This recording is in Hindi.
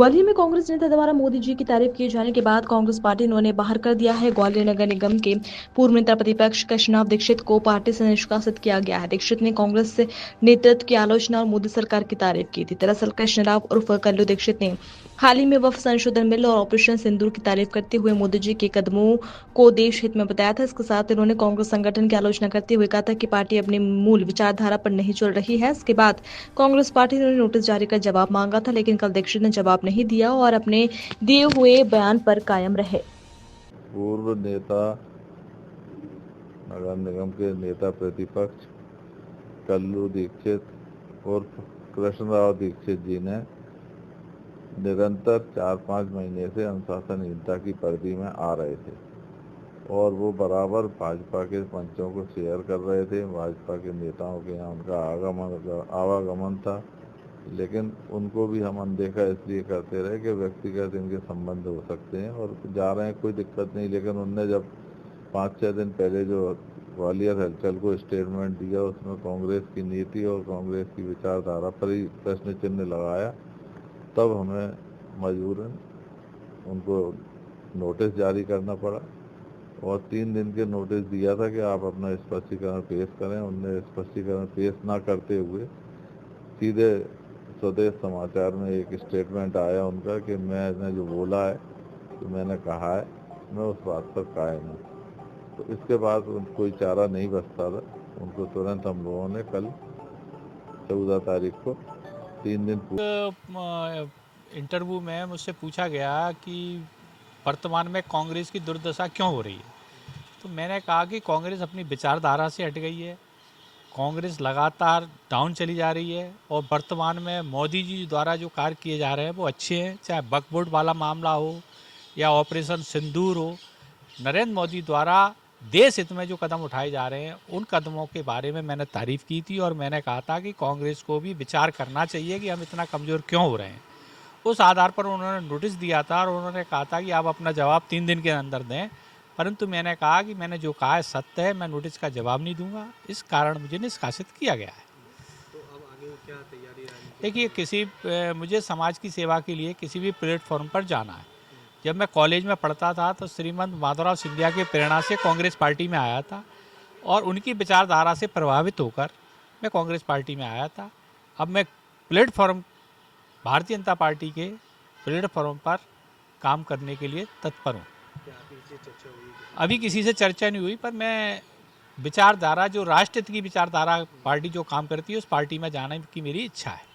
ग्वालियर में कांग्रेस नेता द्वारा मोदी जी की तारीफ किए जाने के बाद कांग्रेस पार्टी ने उन्हें बाहर कर दिया है। ग्वालियर नगर निगम के पूर्व नेता प्रतिपक्ष कृष्णा दीक्षित को पार्टी से निष्कासित किया गया है। दीक्षित ने कांग्रेस से नेतृत्व की आलोचना और मोदी सरकार की तारीफ की थी। दरअसल कृष्णराव उर्फ कल्लू दीक्षित ने हाल ही में वक्फ संशोधन बिल और ऑपरेशन सिंदूर की तारीफ करते हुए मोदी जी के कदमों को देश हित में बताया था। इसके साथ उन्होंने कांग्रेस संगठन की आलोचना करते हुए कहा था कि पार्टी अपनी मूल विचारधारा पर नहीं चल रही है। इसके बाद कांग्रेस पार्टी ने नोटिस जारी कर जवाब मांगा था, लेकिन कल दीक्षित ने जवाब नहीं दिया और अपने दिए हुए बयान पर कायम रहे। पूर्व नेता नगर निगम के नेता प्रतिपक्ष कल्लू दीक्षित उर्फ कृष्णराव दीक्षित जी ने निरंतर 4-5 महीने से अनुशासनहीनता की पर्दी में आ रहे थे और वो बराबर भाजपा के मंचों को शेयर कर रहे थे। भाजपा के नेताओं के यहाँ उनका आवागमन था, लेकिन उनको भी हम अनदेखा इसलिए करते रहे कि व्यक्तिगत इनके संबंध हो सकते हैं और जा रहे हैं, कोई दिक्कत नहीं। लेकिन उनने जब 5-6 दिन पहले जो ग्वालियर हलचल को स्टेटमेंट दिया, उसमें कांग्रेस की नीति और कांग्रेस की विचारधारा पर ही प्रश्न चिन्ह लगाया, तब हमें मजबूरन उनको नोटिस जारी करना पड़ा और 3 दिन के नोटिस दिया था कि आप अपना स्पष्टीकरण पेश करें। उनने स्पष्टीकरण पेश ना करते हुए सीधे स्वदेश समाचार में एक स्टेटमेंट आया उनका कि मैंने जो बोला है, तो मैंने कहा है, मैं उस बात पर कायम हूँ। तो इसके बाद कोई चारा नहीं बचता था। उनको तुरंत हम लोगों ने कल 14 तारीख को 3 दिन इंटरव्यू में मुझसे पूछा गया कि वर्तमान में कांग्रेस की दुर्दशा क्यों हो रही है, तो मैंने कहा कि कांग्रेस अपनी विचारधारा से हट गई है। कांग्रेस लगातार डाउन चली जा रही है और वर्तमान में मोदी जी द्वारा जो कार्य किए जा रहे हैं वो अच्छे हैं, चाहे वक्फ बोर्ड वाला मामला हो या ऑपरेशन सिंदूर हो। नरेंद्र मोदी द्वारा देश हित में जो कदम उठाए जा रहे हैं उन कदमों के बारे में मैंने तारीफ़ की थी और मैंने कहा था कि कांग्रेस को भी विचार करना चाहिए कि हम इतना कमज़ोर क्यों हो रहे हैं। उस आधार पर उन्होंने नोटिस दिया था और उन्होंने कहा था कि आप अपना जवाब 3 दिन के अंदर दें, परंतु मैंने कहा कि मैंने जो कहा है सत्य है, मैं नोटिस का जवाब नहीं दूंगा, इस कारण मुझे निष्कासित किया गया है। तो अब आगे क्या तैयारी देखिए, मुझे समाज की सेवा के लिए किसी भी प्लेटफॉर्म पर जाना है। जब मैं कॉलेज में पढ़ता था तो श्रीमंत माधवराव सिंधिया की प्रेरणा से कांग्रेस पार्टी में आया था और उनकी विचारधारा से प्रभावित होकर मैं कांग्रेस पार्टी में आया था। अब मैं प्लेटफॉर्म भारतीय जनता पार्टी के प्लेटफॉर्म पर काम करने के लिए तत्पर हूँ। अभी किसी से चर्चा नहीं हुई, पर मैं विचारधारा जो राष्ट्रहित की विचारधारा पार्टी जो काम करती है उस पार्टी में जाने की मेरी इच्छा है।